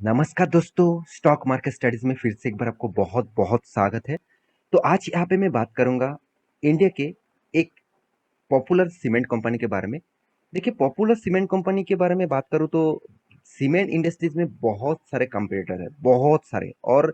नमस्कार दोस्तों, stock market studies में फिर से एक बार आपको बहुत बहुत स्वागत है। तो आज यहाँ पे मैं बात करूंगा इंडिया के एक पॉपुलर सीमेंट कंपनी के बारे में। देखिए, पॉपुलर सीमेंट कंपनी के बारे में बात करूँ तो सीमेंट इंडस्ट्रीज में बहुत सारे कंपटीटर है, बहुत सारे। और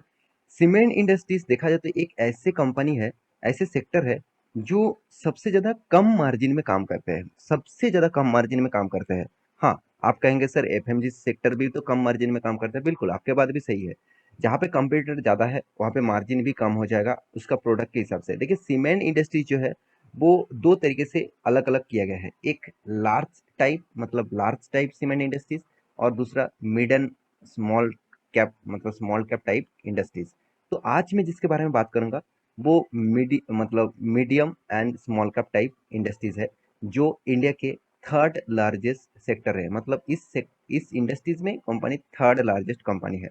सीमेंट इंडस्ट्रीज देखा जाए तो एक ऐसे कंपनी है, ऐसे सेक्टर है जो सबसे ज्यादा कम मार्जिन में काम करते हैं, सबसे ज्यादा कम मार्जिन में काम करते हैं। हाँ, आप कहेंगे सर एफएमजी सेक्टर भी तो कम मार्जिन में काम करता है। बिल्कुल, आपके बात भी सही है। जहाँ पे कंपटीटर ज्यादा है वहाँ पे मार्जिन भी कम हो जाएगा उसका प्रोडक्ट के हिसाब से। देखिए, सीमेंट इंडस्ट्री जो है वो दो तरीके से अलग अलग किया गया है। एक लार्ज टाइप, मतलब लार्ज टाइप सीमेंट इंडस्ट्रीज, और दूसरा मिड एंड स्मॉल कैप, मतलब स्मॉल कैप टाइप इंडस्ट्रीज। तो आज मैं जिसके बारे में बात करूंगा वो medium and small cap type industries है, जो इंडिया के थर्ड लार्जेस्ट सेक्टर है। मतलब इस इंडस्ट्रीज में कंपनी थर्ड लार्जेस्ट कंपनी है।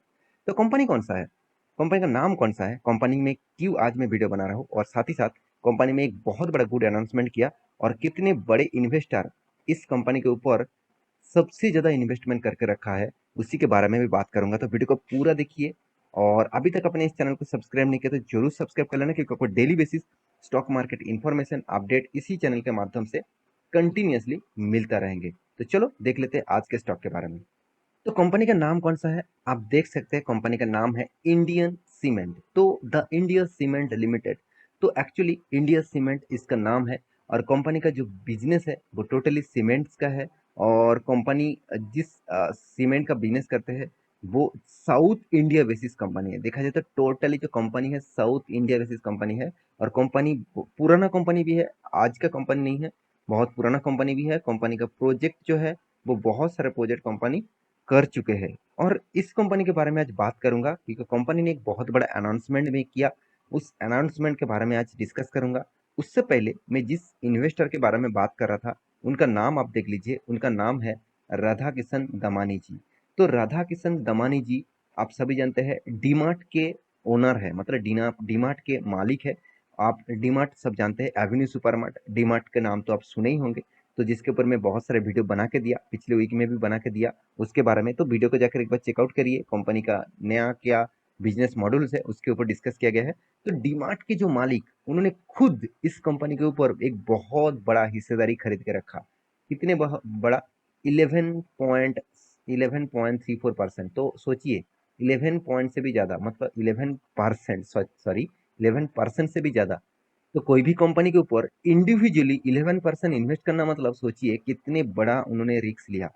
तो कंपनी कौन सा है, कंपनी का नाम कौन सा है, कंपनी में क्यों आज मैं वीडियो बना रहा हूँ, और साथ ही साथ कंपनी में एक बहुत बड़ा गुड अनाउंसमेंट किया, और कितने बड़े इन्वेस्टर इस कंपनी के ऊपर सबसे ज्यादा इन्वेस्टमेंट करके रखा है, उसी के बारे में भी बात करूंगा। तो वीडियो को पूरा देखिए। और अभी तक अपने इस चैनल को सब्सक्राइब नहीं किया तो जरूर सब्सक्राइब कर लेना, क्योंकि आपको daily basis stock market information update इसी चैनल के माध्यम से कंटिन्यूअसली मिलता रहेंगे। तो चलो देख लेते हैं आज के स्टॉक के बारे में। तो कंपनी का नाम कौन सा है, आप देख सकते हैं कंपनी का नाम है इंडियन सीमेंट। तो द इंडिया सीमेंट लिमिटेड, तो एक्चुअली इंडिया सीमेंट इसका नाम है। और कंपनी का जो बिजनेस है वो टोटली सीमेंट्स का है। और कंपनी जिस सीमेंट का बिजनेस करते हैं वो साउथ इंडिया बेसिस कंपनी है। देखा जाए तो टोटली जो कंपनी है साउथ इंडिया बेसिस कंपनी है। और कंपनी पुराना कंपनी भी है, आज का कंपनी नहीं है, बहुत पुराना कंपनी भी है। कंपनी का प्रोजेक्ट जो है वो बहुत सारे प्रोजेक्ट कंपनी कर चुके हैं। और इस कंपनी के बारे में आज बात करूंगा, क्योंकि कंपनी ने एक बहुत बड़ा अनाउंसमेंट भी किया। उस अनाउंसमेंट के बारे में आज डिस्कस करूंगा। उससे पहले मैं जिस इन्वेस्टर के बारे में बात कर रहा था उनका नाम आप देख लीजिए। उनका नाम है राधा किशन दमानी जी। तो राधा किशन दमानी जी, आप सभी जानते हैं, डीमार्ट के ओनर है, मतलब डीमार्ट के मालिक है। आप डीमार्ट सब जानते हैं, एवेन्यू सुपरमार्ट, डीमार्ट के नाम तो आप सुने ही होंगे। तो जिसके ऊपर मैं बहुत सारे वीडियो बना के दिया, पिछले वीक में भी बना के दिया उसके बारे में। तो वीडियो को जाकर एक बार चेकआउट करिए, कंपनी का नया क्या बिजनेस मॉड्यूल्स है उसके ऊपर डिस्कस किया गया है। तो डीमार्ट के जो मालिक, उन्होंने खुद इस कंपनी के ऊपर एक बहुत बड़ा हिस्सेदारी खरीद के रखा। कितने बड़ा, 11.34%। तो सोचिए, 11 पॉइंट से भी ज्यादा, मतलब 11%, सॉरी 11% से भी ज्यादा। तो कोई भी कंपनी के ऊपर इंडिविजुअली 11% इन्वेस्ट करना, मतलब सोचिए कितने बड़ा उन्होंने रिस्क लिया।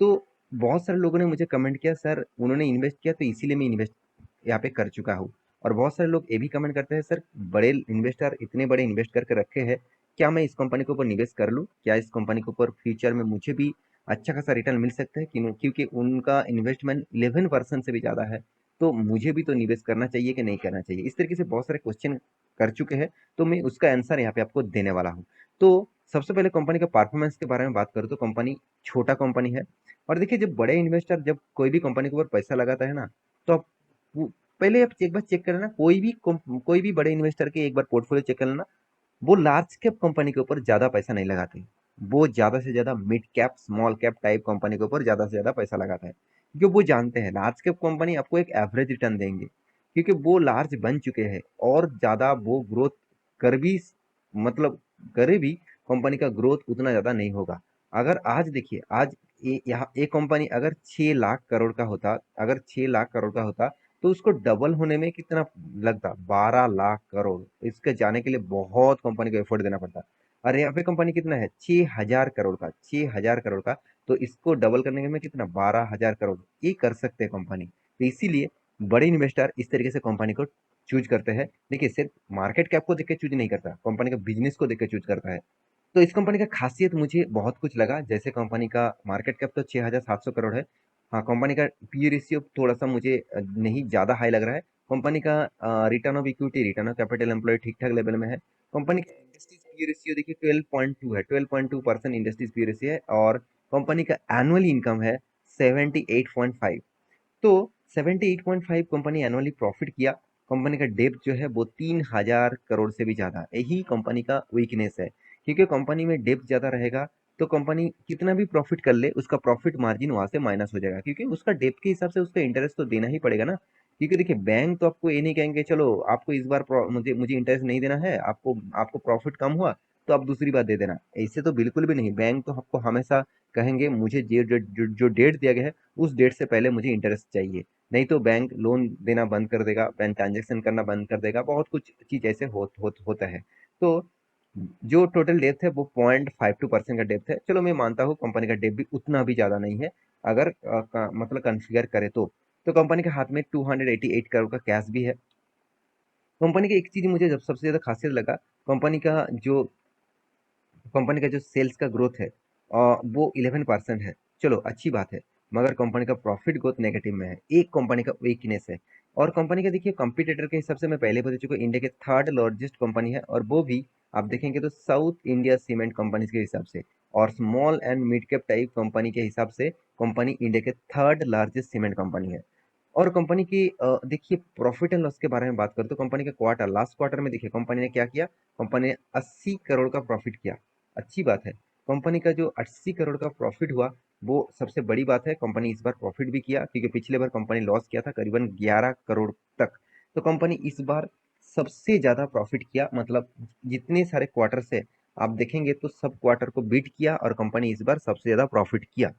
तो बहुत सारे लोगों ने मुझे कमेंट किया, सर उन्होंने इन्वेस्ट किया तो इसीलिए मैं इन्वेस्ट यहाँ पे कर चुका हूँ। और बहुत सारे लोग ये भी कमेंट करते हैं, सर बड़े इन्वेस्टर इतने बड़े इन्वेस्ट करके रखे हैं, क्या मैं इस कंपनी के ऊपर निवेश कर लूँ, क्या इस कंपनी के ऊपर फ्यूचर में मुझे भी अच्छा खासा रिटर्न मिल सकता है, क्योंकि उनका इन्वेस्टमेंट 11% से भी ज़्यादा है। तो मुझे भी तो निवेश करना चाहिए कि नहीं करना चाहिए, इस तरीके से बहुत सारे क्वेश्चन कर चुके हैं। तो मैं उसका आंसर यहाँ पे आपको देने वाला हूँ। तो सबसे पहले कंपनी का परफॉर्मेंस के बारे में बात करूँ तो कंपनी छोटा कंपनी है। और देखिए, जब बड़े इन्वेस्टर जब कोई भी कंपनी के ऊपर पैसा लगाता है ना, तो आप पहले आप एक बार चेक कर लेना, कोई भी बड़े इन्वेस्टर के एक बार पोर्टफोलियो चेक कर लेना। वो लार्ज कैप कंपनी के ऊपर ज्यादा पैसा नहीं लगाते, वो ज्यादा से ज्यादा mid cap small cap type company के ऊपर ज्यादा से ज्यादा पैसा लगाता है, क्योंकि वो जानते हैं लार्ज कैप कंपनी आपको एक एवरेज रिटर्न देंगे, क्योंकि वो लार्ज बन चुके हैं। और ज्यादा वो ग्रोथ कर भी, मतलब करे भी, कंपनी का ग्रोथ उतना ज्यादा नहीं होगा। अगर आज देखिए, आज यहाँ एक कंपनी अगर 6 लाख करोड़ का होता, अगर 6 लाख करोड़ का होता, तो उसको डबल होने में कितना लगता, 12 लाख करोड़। इसके जाने के लिए बहुत कंपनी को एफर्ट देना पड़ता। और यहाँ पे कंपनी कितना है, 6 हजार करोड़ का, 6 हजार करोड़ का। तो इसको डबल करने में कितना, 12 हजार करोड़, ये कर सकते हैं कंपनी। तो इसीलिए बड़े इन्वेस्टर इस तरीके से कंपनी को चूज करते हैं। देखिए, सिर्फ मार्केट कैप को देख के चूज नहीं करता, कंपनी का बिजनेस को देख के चूज करता है। तो इस कंपनी का खासियत मुझे बहुत कुछ लगा, जैसे कंपनी का मार्केट कैप तो 6,700 करोड़ है। हाँ, कंपनी का पी रेशियो थोड़ा सा मुझे नहीं ज़्यादा हाई लग रहा है। कंपनी का return of equity, return of capital employ ठीक ठाक लेवल में है। कंपनी का इंडस्ट्रीज पी रेशियो देखिए 12.2 है, 12.2% इंडस्ट्रीज पी रेशियो है। और कंपनी का एनुअल इनकम है 78.5। तो 78.5 कंपनी एनुअली प्रॉफिट किया। कंपनी का डेब्ट जो है वो 3 हजार करोड़ से भी ज्यादा, यही कंपनी का वीकनेस है। क्योंकि कंपनी में डेब्ट ज्यादा रहेगा तो कंपनी कितना भी प्रॉफिट कर ले, उसका प्रॉफिट मार्जिन वहां से माइनस हो जाएगा, क्योंकि उसका डेप्थ के हिसाब से उसका इंटरेस्ट तो देना ही पड़ेगा ना। क्योंकि देखिए बैंक तो आपको ये नहीं कहेंगे चलो आपको इस बार मुझे मुझे इंटरेस्ट नहीं देना है, आपको आपको प्रॉफिट कम हुआ तो आप दूसरी बार दे देना, ऐसे तो बिल्कुल भी नहीं। बैंक तो आपको हमेशा कहेंगे मुझे जो डेट दिया गया है उस डेट से पहले मुझे इंटरेस्ट चाहिए, नहीं तो बैंक लोन देना बंद कर देगा, बैंक ट्रांजेक्शन करना बंद कर देगा, बहुत कुछ चीज ऐसे होता है। तो जो टोटल डेप्थ है वो 0.52% का डेप्थ है। चलो मैं मानता हूँ कंपनी का डेप्थ भी उतना भी ज्यादा नहीं है, अगर मतलब कंफिगर करे तो कंपनी के हाथ में 288 करोड़ का कैश भी है। कंपनी की एक चीज मुझे जब सबसे ज्यादा खासियत लगा, कंपनी का जो कंपनी का जो सेल्स का ग्रोथ है वो 11% है। चलो अच्छी बात है, मगर कंपनी का प्रॉफिट ग्रोथ नेगेटिव में है, एक कंपनी का वीकनेस है। और कंपनी का देखिए कंपटीटर के हिसाब से मैं पहले बता चुका हूं, इंडिया के थर्ड लार्जेस्ट कंपनी है, और वो भी आप देखेंगे तो साउथ इंडिया सीमेंट कंपनी के हिसाब से, और small and mid cap type company के हिसाब से कंपनी इंडिया के थर्ड लार्जेस्ट सीमेंट कंपनी है। और कंपनी की देखिए प्रॉफिट एंड लॉस के बारे में बात करें तो कंपनी का क्वार्टर, लास्ट क्वार्टर में देखिए कंपनी ने क्या किया, कंपनी ने 80 करोड़ का प्रॉफिट किया। अच्छी बात है, कंपनी का जो 80 करोड़ का प्रॉफिट हुआ वो सबसे बड़ी बात है। कंपनी इस बार प्रॉफिट भी किया, क्योंकि पिछले बार कंपनी लॉस किया था करीबन 11 करोड़ तक। तो कंपनी इस बार सबसे ज्यादा प्रॉफिट किया, मतलब जितने सारे क्वार्टर से आप देखेंगे तो सब क्वार्टर को बीट किया, और कंपनी इस बार सबसे ज्यादा प्रॉफिट किया।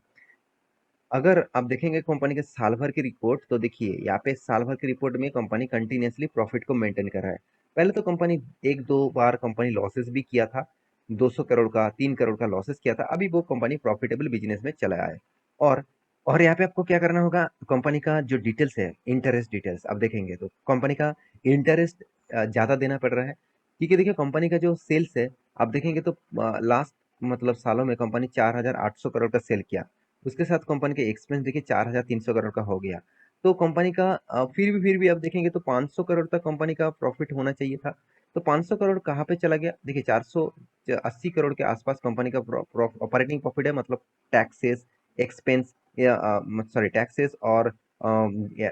अगर आप देखेंगे कंपनी के साल भर की रिपोर्ट, तो देखिए यहाँ पे साल भर की रिपोर्ट में कंपनी कंटिन्यूसली प्रॉफिट को मेंटेन कर रहा है। पहले तो कंपनी एक दो बार कंपनी लॉसेस भी किया था, 200 करोड़ का 3 करोड़ का लॉसेस किया था, अभी वो कंपनी प्रॉफिटेबल बिजनेस में चला आया है। और और यहाँ पे आपको क्या करना होगा, कंपनी का जो डिटेल्स है, इंटरेस्ट डिटेल्स आप देखेंगे तो कंपनी का इंटरेस्ट ज्यादा देना पड़ रहा है, क्योंकि देखिए कंपनी का जो सेल्स है आप देखेंगे तो लास्ट मतलब सालों में कंपनी 4,800 करोड़ का सेल किया, उसके साथ कंपनी के एक्सपेंस देखिए 4,300 करोड़ का हो गया। तो कंपनी का फिर भी आप देखेंगे तो 500 करोड़ तक कंपनी का प्रॉफिट होना चाहिए था। तो 500 करोड़ कहाँ पे चला गया, देखिए 480 करोड़ के आसपास कंपनी का ऑपरेटिंग प्रॉफिट है, मतलब टैक्सेस, एक्सपेंस या सॉरी टैक्सेस और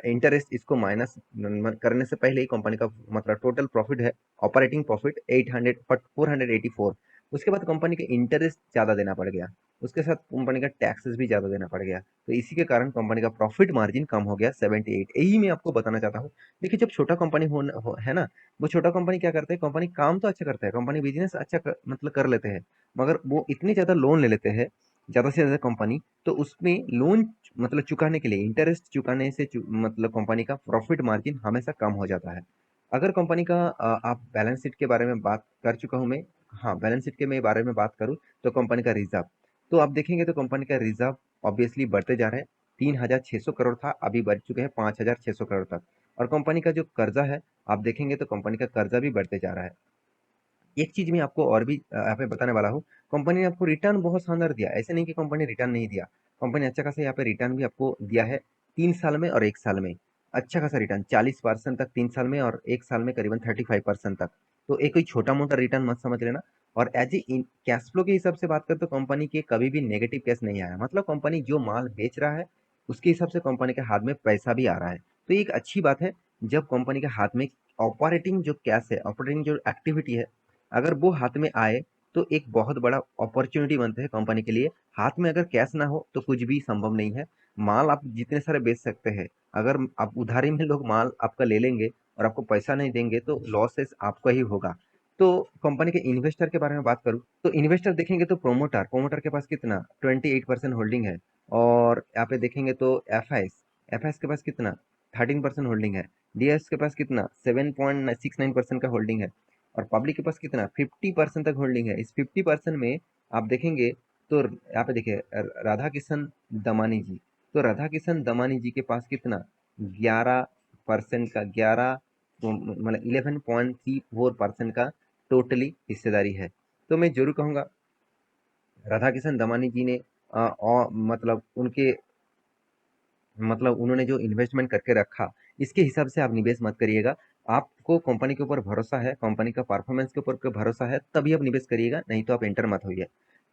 इंटरेस्ट इसको माइनस करने से पहले ही कंपनी का मतलब टोटल प्रॉफिट है, ऑपरेटिंग प्रॉफिट 484। उसके बाद कंपनी के इंटरेस्ट ज्यादा देना पड़ गया, उसके साथ कंपनी का टैक्सेस भी ज्यादा देना पड़ गया, तो इसी के कारण कंपनी का प्रॉफिट मार्जिन कम हो गया 78। यही मैं आपको बताना चाहता हूँ। देखिए जब छोटा कंपनी है ना, वो छोटा कंपनी क्या करते हैं, कंपनी काम तो अच्छा करता है, कंपनी बिजनेस अच्छा मतलब कर लेते हैं, मगर वो इतनी ज्यादा लोन ले लेते हैं, ज्यादा से ज्यादा कंपनी, तो उसमें लोन मतलब चुकाने के लिए इंटरेस्ट चुकाने से मतलब कंपनी का प्रॉफिट मार्जिन हमेशा कम हो जाता है। अगर कंपनी का आप बैलेंस शीट के बारे में बात कर चुका हूँ मैं, हाँ बैलेंस शीट के मैं बारे में बात करूँ तो कंपनी का रिजर्व, तो आप देखेंगे तो कंपनी का रिजर्व ऑब्वियसली बढ़ते जा रहे हैं, 3,600 करोड़ था, अभी बढ़ चुके हैं 5,600 करोड़ तक। और कंपनी का जो कर्जा है आप देखेंगे तो कंपनी का कर्जा भी बढ़ते जा रहा है। एक चीज मैं आपको और भी यहाँ पे बताने वाला हूँ, कंपनी ने आपको रिटर्न बहुत शानदार दिया, ऐसे नहीं कि कंपनी रिटर्न नहीं दिया, कंपनी अच्छा खासा यहाँ पे रिटर्न भी आपको दिया है, 3 साल में और 1 साल में। अच्छा खासा रिटर्न 40% तक 3 साल में, और 1 साल में करीबन 35% तक। तो एक कोई छोटा मोटा रिटर्न मत समझ लेना। और एज ए कैश फ्लो के हिसाब से बात करें तो कंपनी के कभी भी नेगेटिव कैश नहीं आया, मतलब कंपनी जो माल बेच रहा है उसके हिसाब से कंपनी के हाथ में पैसा भी आ रहा है। तो ये एक अच्छी बात है, जब कंपनी के हाथ में ऑपरेटिंग जो कैश है, ऑपरेटिंग जो एक्टिविटी है, अगर वो हाथ में आए तो एक बहुत बड़ा अपॉर्चुनिटी बनते हैं कंपनी के लिए। हाथ में अगर कैश ना हो तो कुछ भी संभव नहीं है। माल आप जितने सारे बेच सकते हैं, अगर आप उधारी में लोग माल आपका ले लेंगे और आपको पैसा नहीं देंगे तो लॉसेस आपका ही होगा। तो कंपनी के इन्वेस्टर के बारे में बात करूं तो इन्वेस्टर देखेंगे तो प्रोमोटर प्रोमोटर के पास कितना 28% होल्डिंग है। और यहाँ पे देखेंगे तो एफ के पास कितना 13% होल्डिंग है। डीएस के पास कितना 7.69% का होल्डिंग है। और पब्लिक के पास कितना 50% तक होल्डिंग है। इस 50% में आप देखेंगे तो यहाँ पे देखिए राधा किशन दमानी जी, तो राधा किशन दमानी जी के पास कितना 11% का 11 मतलब 11.34% का टोटली हिस्सेदारी है। तो मैं जरूर कहूंगा राधा किशन दमानी जी ने और मतलब उनके मतलब उन्होंने जो इन्वेस्टमेंट करके रखा, इसके हिसाब से आप निवेश मत करिएगा। आपको कंपनी के ऊपर भरोसा है, कंपनी का परफॉर्मेंस के ऊपर भरोसा है, तभी आप निवेश करिएगा, नहीं तो आप एंटर मत होइए।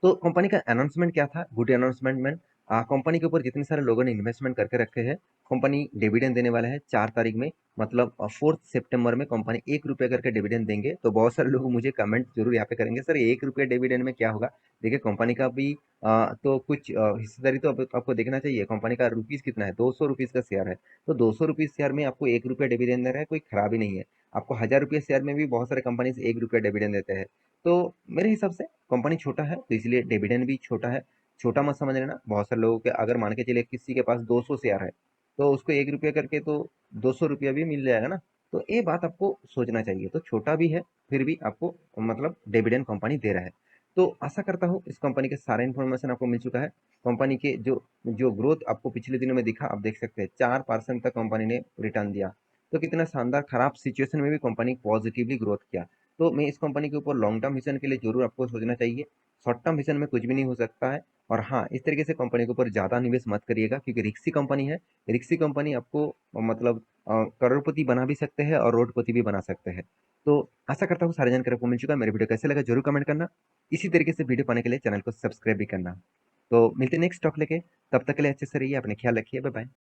तो कंपनी का अनाउंसमेंट क्या था, गुड अनाउंसमेंट में कंपनी के ऊपर जितने सारे लोगों ने इन्वेस्टमेंट करके रखे हैं कंपनी डिविडेंड देने वाला है 4 तारीख में, मतलब 4 सितंबर में कंपनी ₹1 करके डिविडेंड देंगे। तो बहुत सारे लोग मुझे कमेंट ज़रूर यहाँ पे करेंगे, सर ₹1 डिविडेंड में क्या होगा? देखिए कंपनी का भी तो कुछ हिस्सेदारी तो आपको देखना चाहिए। कंपनी का रुपीज़ कितना है? ₹200 का शेयर है। तो ₹200 शेयर में आपको ₹1 डिविडेंड दे रहा है, कोई खराबी नहीं है। आपको ₹1000 शेयर में भी बहुत सारे कंपनीज़ ₹1 डिविडेंड देते हैं। तो मेरे हिसाब से कंपनी छोटा है, तो इसलिए डिविडेंड भी छोटा है। छोटा मत समझ लेना। बहुत सारे लोगों के अगर मान के चलिए किसी के पास 200 शेयर है, तो उसको ₹1 करके तो ₹200 भी मिल जाएगा ना। तो ये बात आपको सोचना चाहिए। तो छोटा भी है, फिर भी आपको मतलब डिविडेंड कंपनी दे रहा है। तो आशा करता हूँ इस कंपनी के सारा इन्फॉर्मेशन आपको मिल चुका है। कंपनी के जो जो ग्रोथ आपको पिछले दिनों में दिखा, आप देख सकते हैं 4% तक कंपनी ने रिटर्न दिया। तो कितना शानदार, खराब सिचुएशन में भी कंपनी पॉजिटिवली ग्रोथ किया। तो मैं इस कंपनी के ऊपर लॉन्ग टर्म विजन के लिए जरूर आपको सोचना चाहिए। शॉर्ट टर्म विजन में कुछ भी नहीं हो सकता है। और हाँ, इस तरीके से कंपनी के ऊपर ज़्यादा निवेश मत करिएगा, क्योंकि रिक्सी कंपनी है। रिक्सी कंपनी आपको मतलब करोड़पति बना भी सकते हैं और रोडपति भी बना सकते हैं। तो आशा करता हूँ सारी जानकारी आपको मिल चुका है। मेरे वीडियो कैसे लगा जरूर कमेंट करना। इसी तरीके से वीडियो पाने के लिए चैनल को सब्सक्राइब भी करना। तो मिलते हैं नेक्स्ट टॉक लेके। तब तक के लिए अच्छे से रहिए, अपने ख्याल रखिए। Bye bye.